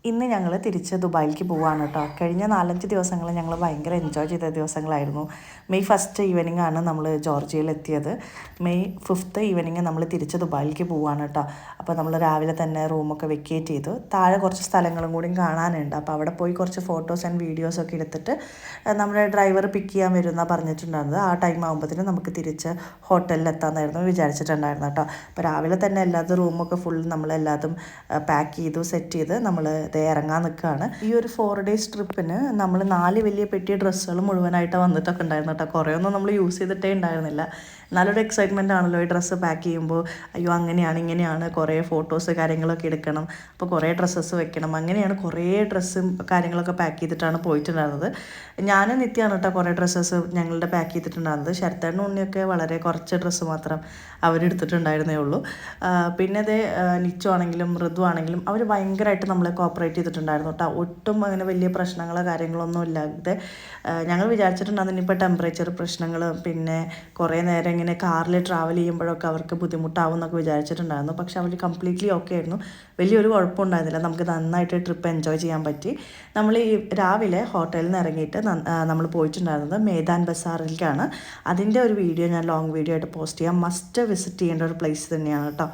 ഇന്ന് ഞങ്ങൾ തിരിച്ച് ദുബായിലേക്ക് പോവുകയാണ് കേട്ടോ. കഴിഞ്ഞ 4-5 ദിവസങ്ങൾ ഞങ്ങൾ ഭയങ്കര എൻജോയ് ചെയ്ത ദിവസങ്ങളായിരുന്നു. മെയ് 1 ഈവനിങ് ആണ് നമ്മൾ ജോർജിയയിൽ എത്തിയത്. മെയ് 5 ഈവനിങ് നമ്മൾ തിരിച്ച് ദുബായിലേക്ക് പോവുകയാണ് കേട്ടോ. അപ്പോൾ നമ്മൾ രാവിലെ തന്നെ റൂമൊക്കെ വെക്കേറ്റ് ചെയ്തു. താഴെ കുറച്ച് സ്ഥലങ്ങളും കൂടി കാണാനുണ്ട്. അപ്പോൾ അവിടെ പോയി കുറച്ച് ഫോട്ടോസ് ആൻഡ് വീഡിയോസൊക്കെ എടുത്തിട്ട് നമ്മുടെ ഡ്രൈവർ പിക്ക് ചെയ്യാൻ വരുമെന്നാണ് പറഞ്ഞിട്ടുണ്ടായിരുന്നത്. ആ ടൈം ആകുമ്പോഴത്തേനും നമുക്ക് തിരിച്ച് ഹോട്ടലിൽ എത്താമെന്നായിരുന്നു വിചാരിച്ചിട്ടുണ്ടായിരുന്നു കേട്ടോ. അപ്പോൾ രാവിലെ തന്നെ എല്ലാതും റൂമൊക്കെ ഫുൾ നമ്മളെല്ലാതും പാക്ക് ചെയ്തു സെറ്റ് ചെയ്ത് നമ്മൾ ഇറങ്ങാൻ നിൽക്കുകയാണ്. ഈ ഒരു 4 ഡേയ്സ് ട്രിപ്പിന് നമ്മൾ 4 വലിയ പെട്ടി ഡ്രസ്സുകൾ മുഴുവനായിട്ട് വന്നിട്ടൊക്കെ ഉണ്ടായിരുന്നു കേട്ടോ. കുറേയൊന്നും നമ്മൾ യൂസ് ചെയ്തിട്ടേ ഉണ്ടായിരുന്നില്ല. നല്ലൊരു എക്സൈറ്റ്മെൻ്റ് ആണല്ലോ ഈ ഡ്രസ്സ് പാക്ക് ചെയ്യുമ്പോൾ. അയ്യോ അങ്ങനെയാണ് ഇങ്ങനെയാണ്, കുറേ ഫോട്ടോസ് കാര്യങ്ങളൊക്കെ എടുക്കണം, അപ്പോൾ കുറേ ഡ്രസ്സസ് വെക്കണം, അങ്ങനെയാണ് കുറേ ഡ്രസ്സും കാര്യങ്ങളൊക്കെ പാക്ക് ചെയ്തിട്ടാണ് പോയിട്ടുണ്ടായിരുന്നത്. ഞാനും നിത്യാണ് കേട്ടോ കുറേ ഡ്രസ്സസ് ഞങ്ങളുടെ പാക്ക് ചെയ്തിട്ടുണ്ടായിരുന്നത്. ശരത്തേണ്ണ ഉണ്ണിയൊക്കെ വളരെ കുറച്ച് ഡ്രസ്സ് മാത്രം അവരെടുത്തിട്ടുണ്ടായിരുന്നേ ഉള്ളൂ. പിന്നെ അതേ നിച്ചു ആണെങ്കിലും മൃദു ആണെങ്കിലും അവർ ഭയങ്കരമായിട്ട് നമ്മളെ കോപ്പറേറ്റ് ചെയ്തിട്ടുണ്ടായിരുന്നു കേട്ടോ. ഒട്ടും അങ്ങനെ വലിയ പ്രശ്നങ്ങളോ കാര്യങ്ങളൊന്നും ഇല്ലാതെ ഞങ്ങൾ വിചാരിച്ചിട്ടുണ്ടായിരുന്നു ഇനിയിപ്പോൾ ടെമ്പറേച്ചർ പ്രശ്നങ്ങൾ, പിന്നെ കുറേ നേരം ഇങ്ങനെ കാറിൽ ട്രാവൽ ചെയ്യുമ്പോഴൊക്കെ അവർക്ക് ബുദ്ധിമുട്ടാവും എന്നൊക്കെ വിചാരിച്ചിട്ടുണ്ടായിരുന്നു. പക്ഷെ അവർ കംപ്ലീറ്റ്ലി ഓക്കെ ആയിരുന്നു. വലിയൊരു കുഴപ്പമുണ്ടായിരുന്നില്ല. നമുക്ക് നന്നായിട്ട് ട്രിപ്പ് എൻജോയ് ചെയ്യാൻ പറ്റി. നമ്മൾ ഈ രാവിലെ ഹോട്ടലിൽ നിന്ന് ഇറങ്ങിയിട്ട് നമ്മൾ പോയിട്ടുണ്ടായിരുന്നത് മേദാൻ ബസാറിലേക്കാണ്. അതിൻ്റെ ഒരു വീഡിയോ ഞാൻ ലോങ് വീഡിയോ ആയിട്ട് പോസ്റ്റ് ചെയ്യാം. മസ്റ്റ് വിസിറ്റ് ചെയ്യേണ്ട ഒരു പ്ലേസ് തന്നെയാണ് കേട്ടോ.